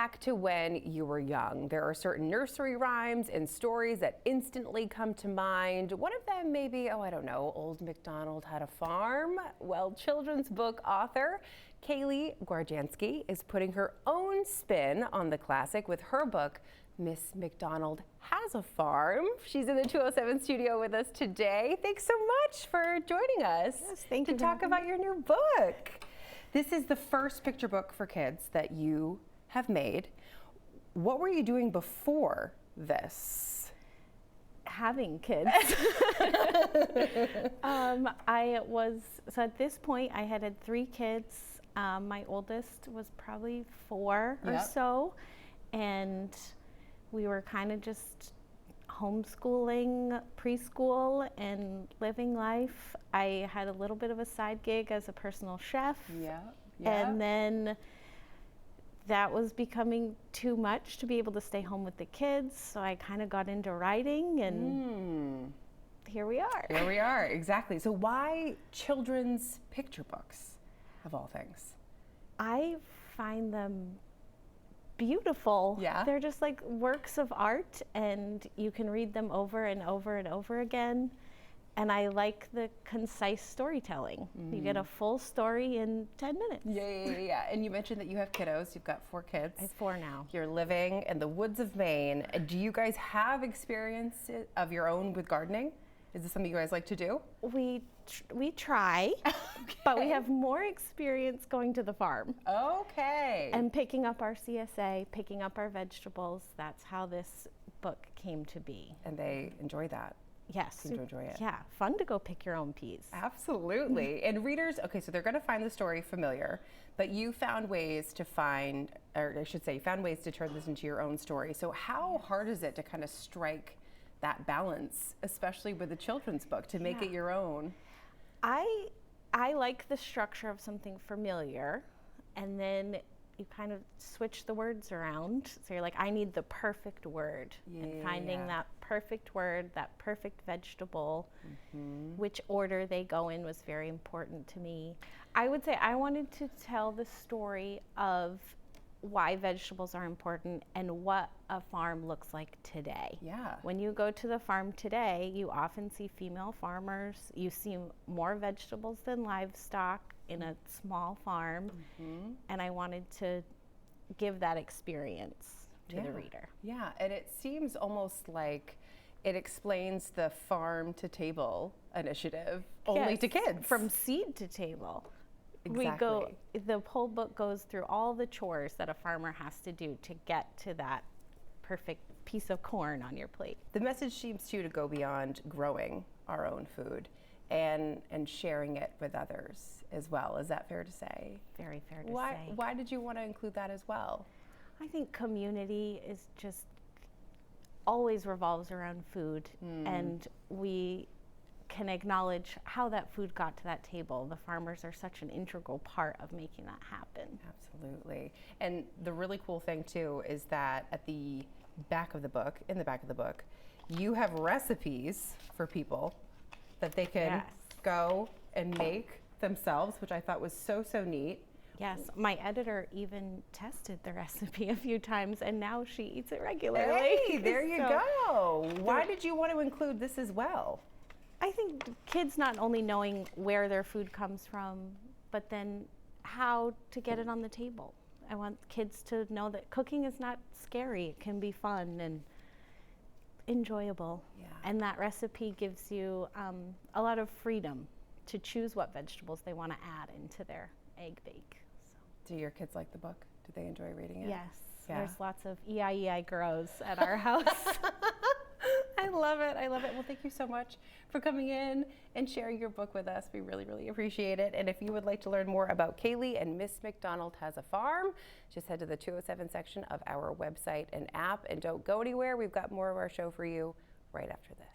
back to when you were young. There are certain nursery rhymes and stories that instantly come to mind. One of them may be, oh, I don't know, Old MacDonald Had a Farm. Well, children's book author Kalee Gwarjanski is putting her own spin on the classic with her book, Miss MacDonald Has a Farm. She's in the 207 studio with us today. Thanks so much for joining us. Yes, thank you to talk about your new book. This is the first picture book for kids that you have made. What were you doing before this? Having kids. So at this point I had 3 kids. My oldest was probably 4 or so, and we were kind of just homeschooling, preschool, and living life. I had a little bit of a side gig as a personal chef. And then that was becoming too much to be able to stay home with the kids, so I kind of got into writing, and here we are. Here we are, exactly. So why children's picture books, of all things? I find them beautiful. Yeah. They're just like works of art, and you can read them over and over and over again. And I like the concise storytelling. You get a full story in 10 minutes. Yeah. And you mentioned that you have kiddos. You've got 4 kids. I have 4 now. You're living in the woods of Maine. Do you guys have experience of your own with gardening? Is this something you guys like to do? We try, but we have more experience going to the farm. Okay. And picking up our CSA, picking up our vegetables. That's how this book came to be. And they enjoy that. Yes. Seem to enjoy it. Yeah, fun to go pick your own peas. Absolutely. And readers, okay, so they're going to find the story familiar, but you found ways to find, or I should say, you found ways to turn this into your own story. So how hard is it to kind of strike that balance, especially with a children's book, to make it your own? I like the structure of something familiar, and then you kind of switch the words around. So you're like, I need the perfect word. And finding that perfect word, that perfect vegetable, which order they go in was very important to me. I would say I wanted to tell the story of why vegetables are important and what a farm looks like today. Yeah. When you go to the farm today, you often see female farmers. You see more vegetables than livestock in a small farm. And I wanted to give that experience to the reader. Yeah, and it seems almost like it explains the farm to table initiative only to kids. From seed to table. Exactly. The whole book goes through all the chores that a farmer has to do to get to that perfect piece of corn on your plate. The message seems to go beyond growing our own food and sharing it with others as well. Is that fair to say? Very fair to say. Why did you want to include that as well? I think community is just always revolves around food, and we can acknowledge how that food got to that table. The farmers are such an integral part of making that happen. Absolutely. And the really cool thing too is that at the back of the book, in the back of the book, you have recipes for people that they can go and make themselves, which I thought was so neat. Yes, my editor even tested the recipe a few times, and now she eats it regularly. Hey, there you go. Why did you want to include this as well? I think kids not only knowing where their food comes from, but then how to get it on the table. I want kids to know that cooking is not scary. It can be fun and enjoyable. Yeah. And that recipe gives you a lot of freedom to choose what vegetables they want to add into their egg bake. Do your kids like the book? Do they enjoy reading it? Yes. Yeah. There's lots of EI grows at our house. I love it. I love it. Well, thank you so much for coming in and sharing your book with us. We really appreciate it. And if you would like to learn more about Kalee and Miss MacDonald Has a Farm, just head to the 207 section of our website and app. And don't go anywhere. We've got more of our show for you right after this.